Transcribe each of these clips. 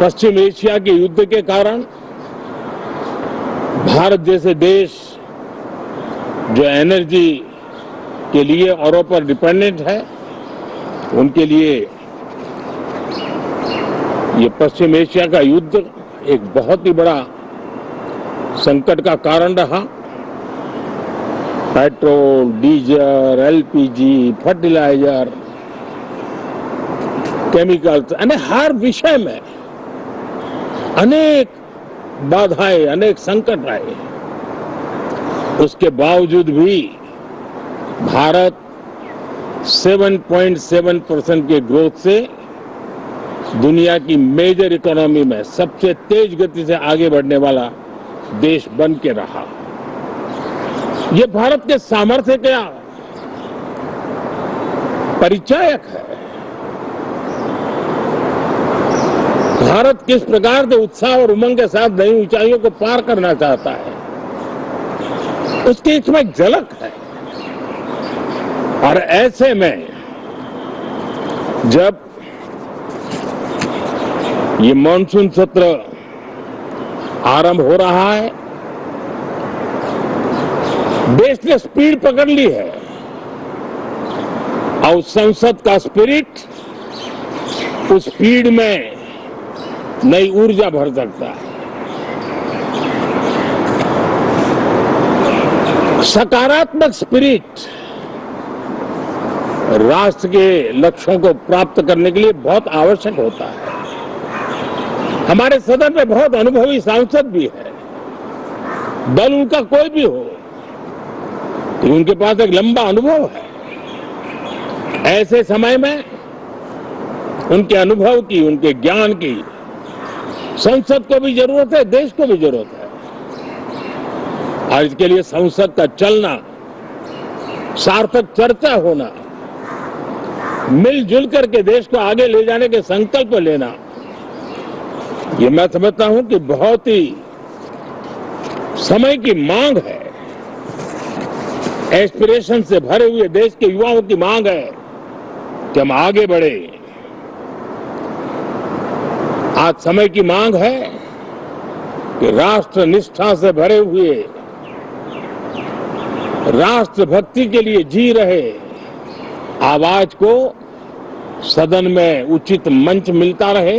पश्चिम Asia के युद्ध के कारण भारत जैसे देश जो एनर्जी के लिए औरों पर डिपेंडेंट है, उनके लिए ये पश्चिम एशिया का युद्ध एक बहुत ही बड़ा संकट का कारण रहा। Petrol, diesel, LPG, fertiliser, chemicals, यानी हर विषय में अनेक बाधाएं, अनेक संकट आए। उसके बावजूद भी भारत 7.7% के ग्रोथ से दुनिया की मेजर इकोनॉमी में सबसे तेज गति से आगे बढ़ने वाला देश बन के रहा। ये भारत के सामर्थ्य का परिचायक है। भारत किस प्रकार के उत्साह और उमंग के साथ नई ऊंचाइयों को पार करना चाहता है, उसकी इसमें एक झलक है। और ऐसे में जब ये मानसून सत्र आरंभ हो रहा है, देश ने स्पीड पकड़ ली है और संसद का स्पिरिट उस स्पीड में नई ऊर्जा भर सकता है। सकारात्मक स्पिरिट राष्ट्र के लक्ष्यों को प्राप्त करने के लिए बहुत आवश्यक होता है। हमारे सदन में बहुत अनुभवी सांसद भी है, दल उनका कोई भी हो, तो उनके पास एक लंबा अनुभव है। ऐसे समय में उनके अनुभव की, उनके ज्ञान की संसद को भी जरूरत है, देश को भी जरूरत है। और इसके लिए संसद का चलना, सार्थक चर्चा होना, मिलजुल करके देश को आगे ले जाने के संकल्प लेना, ये मैं समझता हूं कि बहुत ही समय की मांग है। एस्पिरेशन से भरे हुए देश के युवाओं की मांग है कि हम आगे बढ़े। आज समय की मांग है कि राष्ट्र निष्ठा से भरे हुए, राष्ट्र भक्ति के लिए जी रहे आवाज को सदन में उचित मंच मिलता रहे,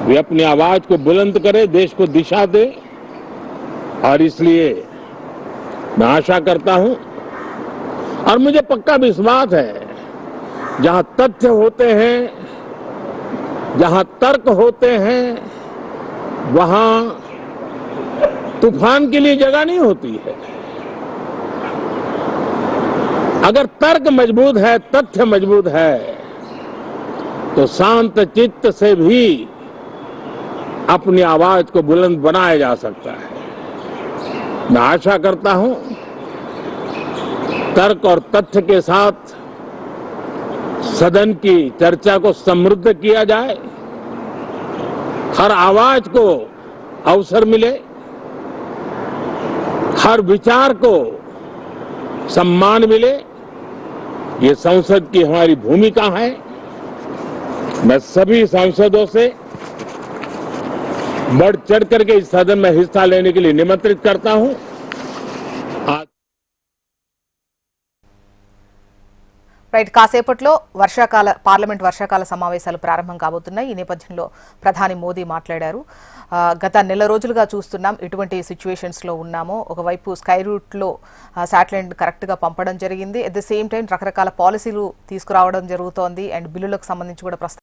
वे अपनी आवाज को बुलंद करे, देश को दिशा दे। और इसलिए मैं आशा करता हूं और मुझे पक्का विश्वास है, जहां तथ्य होते हैं, जहां तर्क होते हैं, वहां तूफान के लिए जगह नहीं होती है। अगर तर्क मजबूत है, तथ्य मजबूत है, तो शांत चित्त से भी अपनी आवाज को बुलंद बनाया जा सकता है। मैं आशा करता हूं तर्क और तथ्य के साथ सदन की चर्चा को समृद्ध किया जाए, हर आवाज को अवसर मिले, हर विचार को सम्मान मिले। ये संसद की हमारी भूमिका है। मैं सभी सांसदों से बढ़ चढ़ करके इस सदन में हिस्सा लेने के लिए निमंत्रित करता हूं। రైట్, కాసేపట్లో పార్లమెంట్ వర్షాకాల సమావేశాలు ప్రారంభం కాబోతున్నాయి. ఈ నేపథ్యంలో ప్రధాని మోదీ మాట్లాడారు. గత నెల రోజులుగా చూస్తున్నాం ఇటువంటి సిచ్యువేషన్స్లో ఉన్నామో. ఒకవైపు స్కై రూట్లో శాటిలైట్ కరెక్ట్గా పంపడం జరిగింది. అట్ ద సేమ్ టైం రకరకాల పాలసీలు తీసుకురావడం జరుగుతోంది. అండ్ బిల్లులకు సంబంధించి కూడా